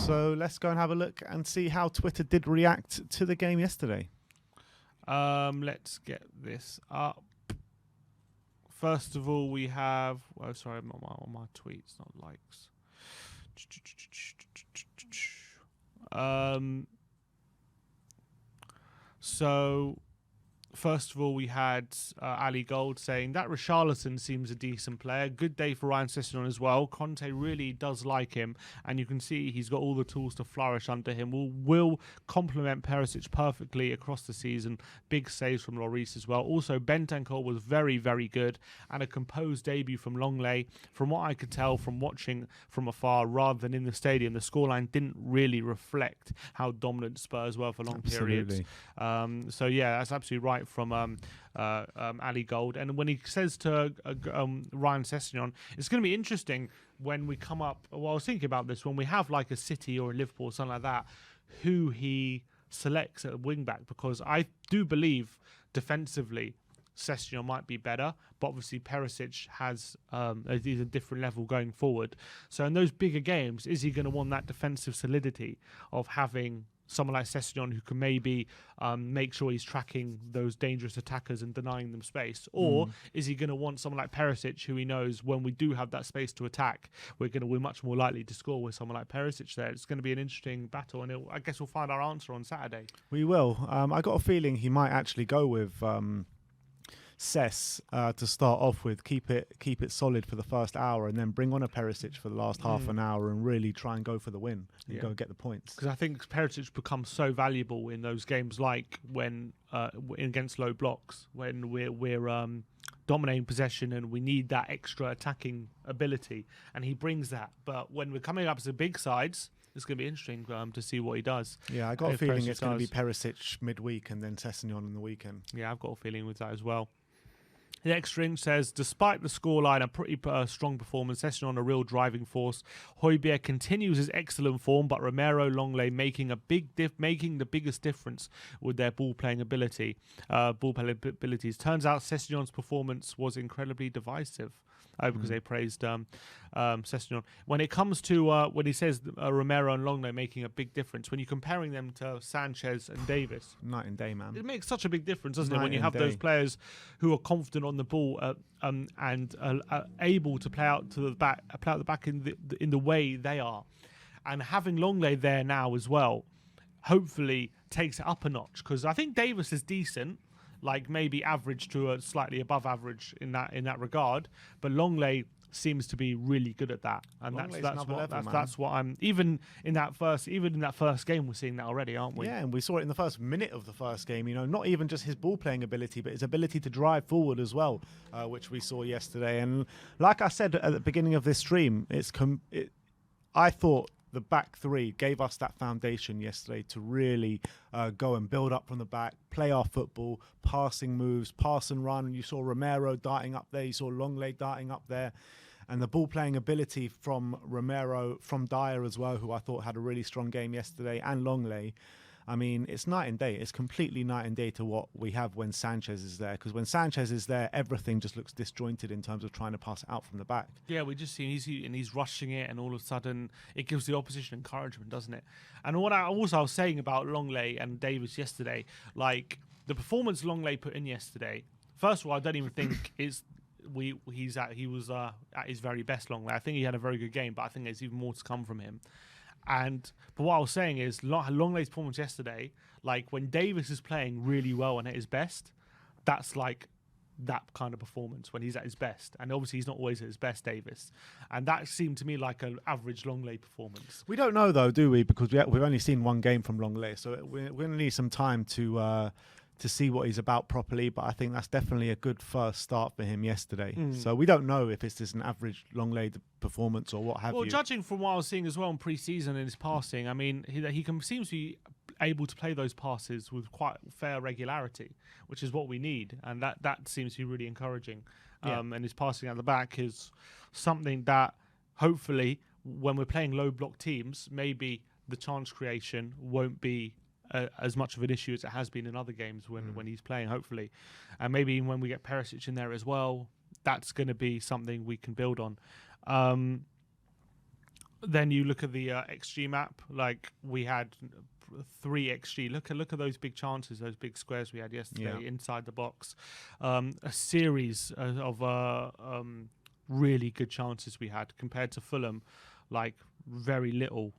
So let's go and have a look and see how Twitter did react to the game yesterday. Let's get this up. First of all, we have... Oh, sorry, I'm on my tweets, not likes. So... First of all, we had Ali Gold saying that Richarlison seems a decent player. Good day for Ryan Sessegnon as well. Conte really does like him, and you can see he's got all the tools to flourish under him. Will complement Perisic perfectly across the season. Big saves from Lloris as well. Also, Bentancur was very, very good, and a composed debut from Longley. From what I could tell from watching from afar rather than in the stadium, the scoreline didn't really reflect how dominant Spurs were for long periods. So yeah, that's absolutely right from Ali Gold. And when he says to Ryan Sessegnon, it's going to be interesting when we come up. Well, I was thinking about this when we have like a City or a Liverpool or something like that, who he selects at wing back, because I do believe defensively Sessegnon might be better, but obviously Perisic has a different level going forward. So in those bigger games, is he going to want that defensive solidity of having someone like Sessegnon who can maybe make sure he's tracking those dangerous attackers and denying them space? Or is he going to want someone like Perisic, who he knows when we do have that space to attack, we're much more likely to score with someone like Perisic there? It's going to be an interesting battle, and I guess we'll find our answer on Saturday. We will. I got a feeling he might actually go with Cess to start off with, keep it solid for the first hour, and then bring on a Perisic for the last half an hour and really try and go for the win and go and get the points. Because I think Perisic becomes so valuable in those games, like when against low blocks, when we're dominating possession and we need that extra attacking ability, and he brings that. But when we're coming up to big sides, it's going to be interesting to see what he does. Yeah, I got a feeling it's going to be Perisic midweek and then Sessegnon on the weekend. Yeah, I've got a feeling with that as well. The next string says, despite the scoreline, a pretty strong performance, Sessegnon a real driving force. Højbjerg continues his excellent form, but Romero, Longley making the biggest difference with their ball-playing abilities. Turns out Sessegnon's performance was incredibly divisive. Because they praised Sessegnon. When it comes to when he says Romero and Longley making a big difference, when you're comparing them to Sanchez and Davis, night and day, man. It makes such a big difference, doesn't it? When you have those players who are confident on the ball and are able to play out the back in the way they are, and having Longley there now as well, hopefully takes it up a notch. Because I think Davis is decent, like maybe average to a slightly above average in that regard, but Longley seems to be really good at that, and that's what I'm even in that first game we're seeing that already, aren't we? Yeah, and we saw it in the first minute of the first game. You know, not even just his ball playing ability, but his ability to drive forward as well, which we saw yesterday. And like I said at the beginning of this stream, I thought the back three gave us that foundation yesterday to really go and build up from the back, play our football, passing moves, pass and run. You saw Romero darting up there, you saw Longley darting up there, and the ball playing ability from Romero, from Dyer as well, who I thought had a really strong game yesterday, and Longley. I mean, it's night and day. It's completely night and day to what we have when Sanchez is there. Because when Sanchez is there, everything just looks disjointed in terms of trying to pass it out from the back. Yeah, we just see he's rushing it, and all of a sudden it gives the opposition encouragement, doesn't it? And what I was saying about Longley and Davis yesterday, like the performance Longley put in yesterday. First of all, I don't even think he was at his very best. Longley, I think he had a very good game, but I think there's even more to come from him. But what I was saying is Longley's performance yesterday, like when Davis is playing really well and at his best, that's like that kind of performance when he's at his best. And obviously he's not always at his best, Davis. And that seemed to me like an average Longley performance. We don't know though, do we? Because we've only seen one game from Longley, so we're going to need some time to see what he's about properly, but I think that's definitely a good first start for him yesterday. So we don't know if it's just an average Longley performance or what have you. Well, judging from what I was seeing as well in pre-season in his passing, I mean, he seems to be able to play those passes with quite fair regularity, which is what we need, and that seems to be really encouraging. And his passing at the back is something that hopefully, when we're playing low block teams, maybe the chance creation won't be as much of an issue as it has been in other games when he's playing, hopefully. And maybe when we get Perisic in there as well, that's going to be something we can build on. Then you look at the XG map. Like we had 3 XG. Look at those big chances, those big squares we had yesterday inside the box. A series of really good chances we had compared to Fulham. Like very little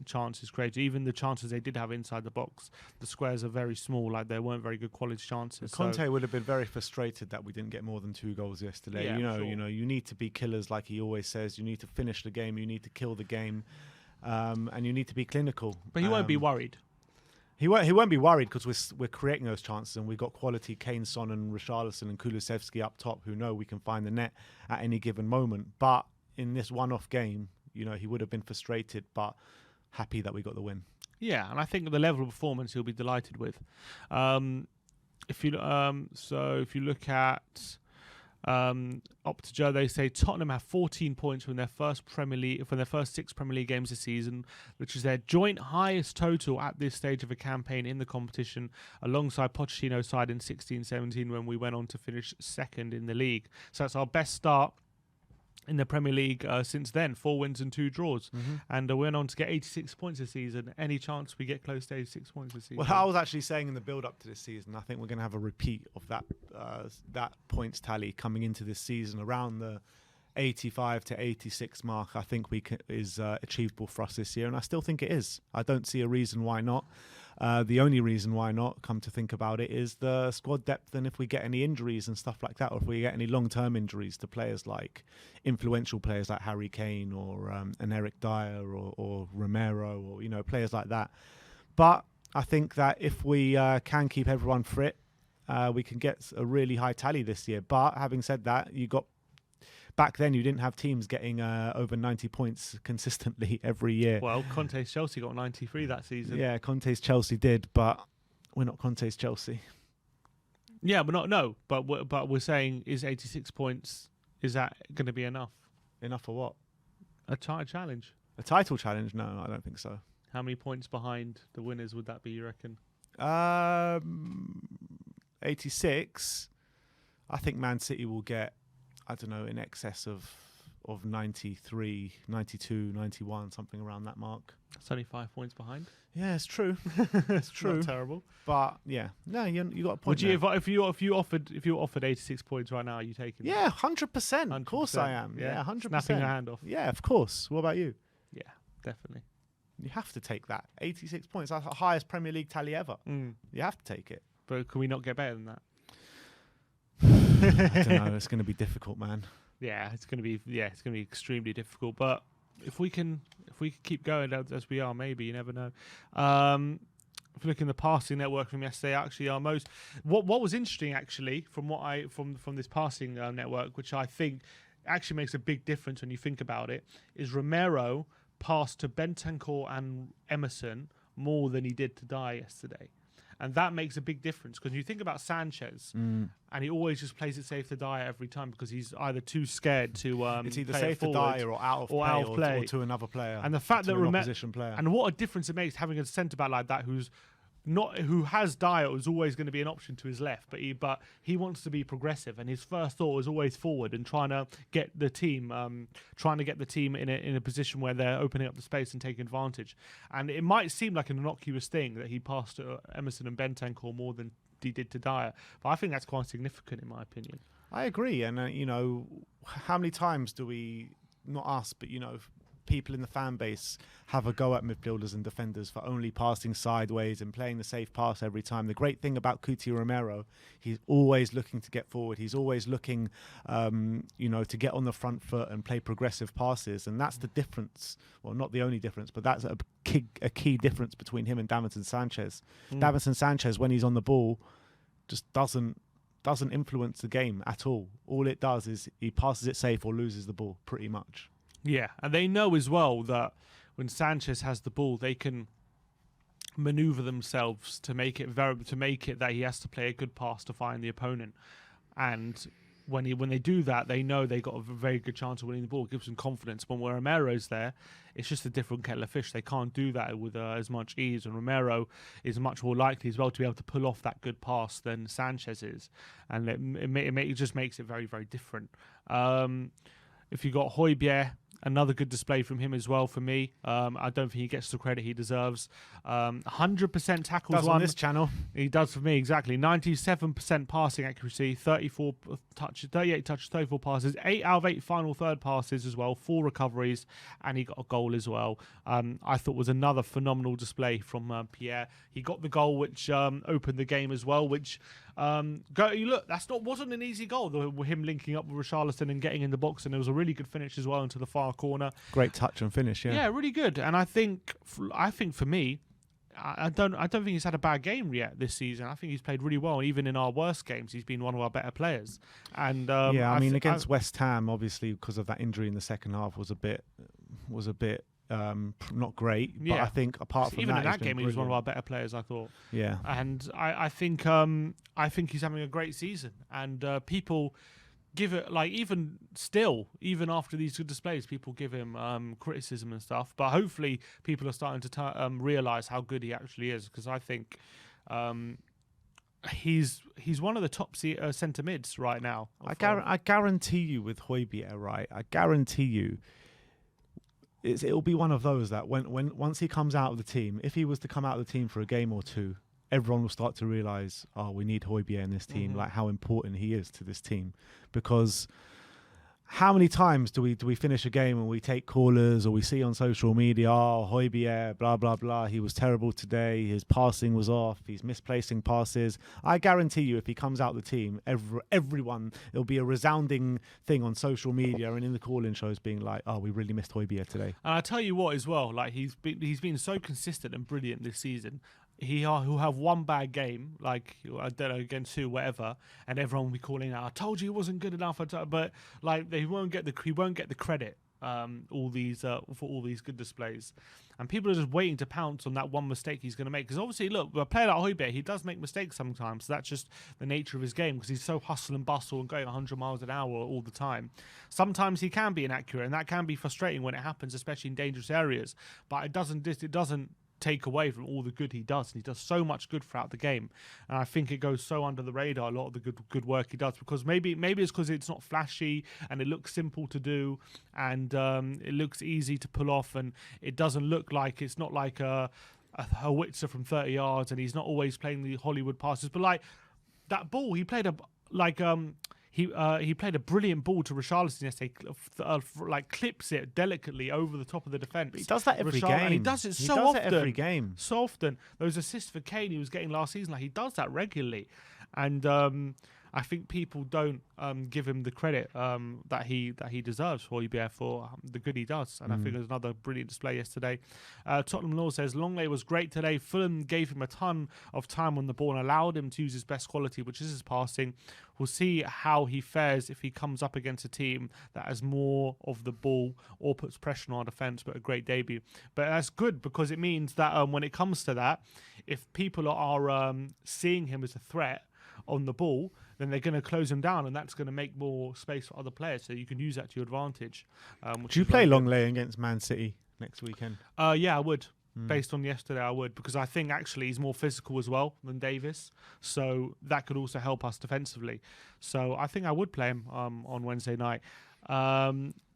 chances created. Even the chances they did have inside the box, the squares are very small. Like they weren't very good quality chances. Conte would have been very frustrated that we didn't get more than 2 goals yesterday. Yeah, you need to be killers, like he always says. You need to finish the game. You need to kill the game, and you need to be clinical. But he won't be worried. He won't be worried because we're creating those chances, and we've got quality Kane, Son, and Richarlison and Kulusevski up top who know we can find the net at any given moment. But in this one-off game, he would have been frustrated, but happy that we got the win. Yeah, and I think the level of performance he'll be delighted with. If you look at Opta, they say Tottenham have 14 points from their first 6 Premier League games this season, which is their joint highest total at this stage of a campaign in the competition, alongside Pochettino's side in 16-17 when we went on to finish second in the league. So that's our best start in the Premier League since then. 4 wins and 2 draws. And we went on to get 86 points this season. Any chance we get close to 86 points this season? Well, I was actually saying in the build-up to this season, I think we're going to have a repeat of that points tally coming into this season around the 85 to 86 mark. I think is achievable for us this year, and I still think it is. I don't see a reason why not. The only reason why not, come to think about it, is the squad depth, and if we get any injuries and stuff like that, or if we get any long-term injuries to players like influential players like Harry Kane or an Eric Dyer or Romero or players like that. But I think that if we can keep everyone fit, we can get a really high tally this year. But having said that, back then, you didn't have teams getting over 90 points consistently every year. Well, Conte's Chelsea got 93 that season. Yeah, Conte's Chelsea did, but we're not Conte's Chelsea. Yeah, but we're saying, is 86 points, is that going to be enough? Enough for what? A challenge. A title challenge? No, I don't think so. How many points behind the winners would that be, you reckon? 86. I think Man City will get, I don't know, in excess of 93, 92, 91, something around that mark. That's only 5 points behind. Yeah, it's true. It's true. Not terrible. But yeah, no, you got a point. Would you, if you offered 86 points right now, are you taking? Yeah, 100%. Of course I am. Yeah, 100%. Snapping your hand off. Yeah, of course. What about you? Yeah, definitely. You have to take that. 86 points. That's the highest Premier League tally ever. You have to take it. But can we not get better than that? I don't know. It's going to be difficult, man. Yeah, it's going to be extremely difficult. But if we can keep going as we are, maybe, you never know. If you look in the passing network from yesterday, actually our most what was interesting actually from this passing network, which I think actually makes a big difference when you think about it, is Romero passed to Bentancur and Emerson more than he did to Dyer yesterday. And that makes a big difference because you think about Sanchez, and he always just plays it safe to Dyer every time because he's either too scared to it's either safe to Dyer or out of play or to another player. And the fact that opposition player, and what a difference it makes having a centre back like that who has Dyer was always going to be an option to his left, but he wants to be progressive, and his first thought was always forward and trying to get the team in a position where they're opening up the space and taking advantage. And it might seem like an innocuous thing that he passed to Emerson and Bentancur more than he did to Dyer, but I think that's quite significant in my opinion. I agree, and how many times do we, not us, but people in the fan base have a go at midfielders and defenders for only passing sideways and playing the safe pass every time. The great thing about Cuti Romero, he's always looking to get forward. He's always looking, to get on the front foot and play progressive passes. And that's the difference. Well, not the only difference, but that's a key difference between him and Davinson Sanchez. Davinson Sanchez, when he's on the ball, just doesn't influence the game at all. All it does is he passes it safe or loses the ball pretty much. Yeah, and they know as well that when Sanchez has the ball, they can maneuver themselves to make it that he has to play a good pass to find the opponent. And when they do that, they know they got a very good chance of winning the ball. It gives them confidence. When Romero's there, it's just a different kettle of fish. They can't do that with as much ease. And Romero is much more likely as well to be able to pull off that good pass than Sanchez is, and it just makes it very, very different. If you got Højbjerg Another good display from him as well for me. I don't think he gets the credit he deserves. 100% tackles Does won. on this channel. He does for me, exactly. 97% passing accuracy, 38 touches, 34 passes, 8 out of 8 final third passes as well, 4 recoveries, and he got a goal as well. I thought was another phenomenal display from Pierre. He got the goal which opened the game as well, which wasn't an easy goal, him linking up with Richarlison and getting in the box, and it was a really good finish as well into the far corner. Great touch and finish, yeah. Yeah, really good. And I think for me, I don't think he's had a bad game yet this season. I think he's played really well. Even in our worst games, he's been one of our better players. And against West Ham, obviously because of that injury in the second half, was a bit not great. But I think apart from even that, in that game, brilliant. he was one of our better players, I thought. Yeah, and I think he's having a great season, and people give it, like, even after these good displays, people give him criticism and stuff, but hopefully people are starting to realize how good he actually is, because I think he's one of the top centre mids right now. I guarantee you with Højbjerg, right? I guarantee you it'll be one of those that once he comes out of the team, if he was to come out of the team for a game or two, everyone will start to realise, we need Højbjerg in this team, like how important he is to this team. Because how many times do we finish a game and we take callers, or we see on social media, Højbjerg, blah, blah, blah, he was terrible today, his passing was off, he's misplacing passes. I guarantee you if he comes out of the team, everyone, it'll be a resounding thing on social media and in the call-in shows being like, we really missed Højbjerg today. And I tell you what as well, like he's been so consistent and brilliant this season. He'll have one bad game, like, I don't know, against who, whatever, and everyone will be calling out, I told you he wasn't good enough. But like he won't get the credit for all these good displays. And people are just waiting to pounce on that one mistake he's going to make. Because obviously, look, a player like Højbjerg, he does make mistakes sometimes. So that's just the nature of his game, because he's so hustle and bustle and going 100 miles an hour all the time. Sometimes he can be inaccurate, and that can be frustrating when it happens, especially in dangerous areas. But it doesn't take away from all the good he does, and he does so much good throughout the game, and I think it goes so under the radar, a lot of the good work he does, because maybe it's because it's not flashy and it looks simple to do, and it looks easy to pull off, and it doesn't look like, it's not like a howitzer from 30 yards, and he's not always playing the Hollywood passes, but like that ball he played he played a brilliant ball to Richarlison yesterday, like clips it delicately over the top of the defence. He does that every game. And he does it so often. Every game. So often. Those assists for Kane he was getting last season, like he does that regularly. And I think people don't give him the credit that he deserves for the good he does. And I think there's another brilliant display yesterday. Tottenham Law says, Longley was great today. Fulham gave him a ton of time on the ball and allowed him to use his best quality, which is his passing. We'll see how he fares if he comes up against a team that has more of the ball or puts pressure on our defence, but a great debut. But that's good, because it means that when it comes to that, if people are seeing him as a threat on the ball, then they're going to close him down, and that's going to make more space for other players, so you can use that to your advantage. Do you play Longley against Man City next weekend? Yeah, I would. Based on yesterday, I would, because I think actually he's more physical as well than Davis, so that could also help us defensively. So I think I would play him on Wednesday night.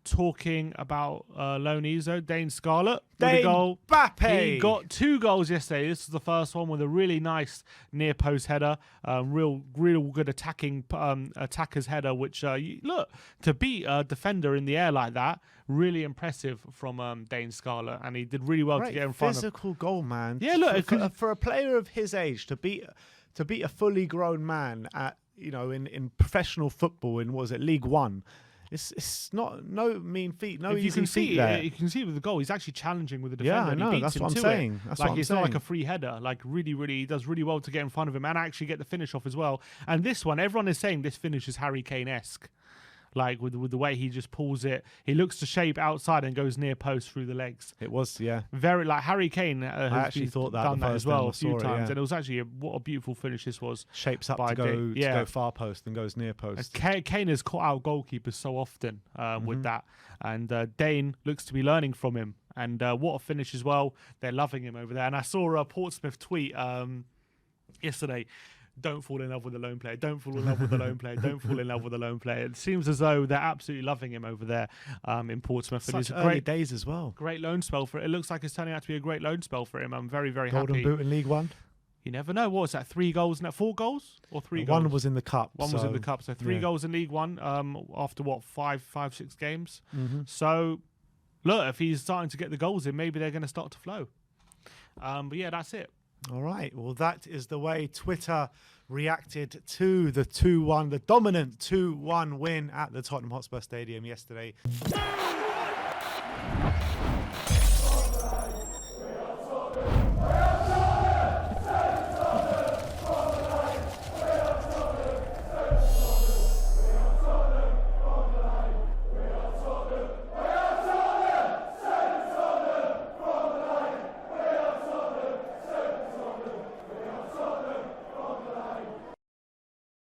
Talking about loanees, Dane Scarlett, goal. Mbappe. He got 2 goals yesterday. This is the first one with a really nice near post header, real good attacker's header. Which look, to beat a defender in the air like that, really impressive from Dane Scarlett, and he did really well to get in front. Physical goal, man. Yeah, look, for a player of his age to beat a fully grown man at in professional football in League One. It's not no mean feat, no easy feat there. You can see with the goal, he's actually challenging with the defender. Yeah, I know. He beats That's him what I'm to saying. It. It's not like a free header. Like really, he does really well to get in front of him and actually get the finish off as well. And this one, everyone is saying this finish is Harry Kane-esque. Like with the way he just pulls it, he looks to shape outside and goes near post through the legs. It was, yeah, very like Harry Kane. I actually thought that done that as well a few times, yeah. and it was actually what a beautiful finish this was. Shapes up to go far post and goes near post. Kane has caught out goalkeepers so often with that, and Dane looks to be learning from him. And what a finish as well! They're loving him over there. And I saw a Portsmouth tweet yesterday. don't fall in love with a lone player, don't fall in love with a lone player, don't fall in love with a lone player. It seems as though they're absolutely loving him over there in Portsmouth. Such And it's early days as well. great loan spell for it. It looks like it's turning out to be a great loan spell for him. I'm very, very Golden happy. Boot in League One. You never know. What was that? 3 goals and 4 goals or 3 goals? One was in the cup. One was in the cup. So 3 goals in League One after what, 6 games. So look, if he's starting to get the goals in, maybe they're going to start to flow. But yeah, that's it. All right. Well, that is the way Twitter reacted to the 2-1, the dominant 2-1 win at the Tottenham Hotspur Stadium yesterday.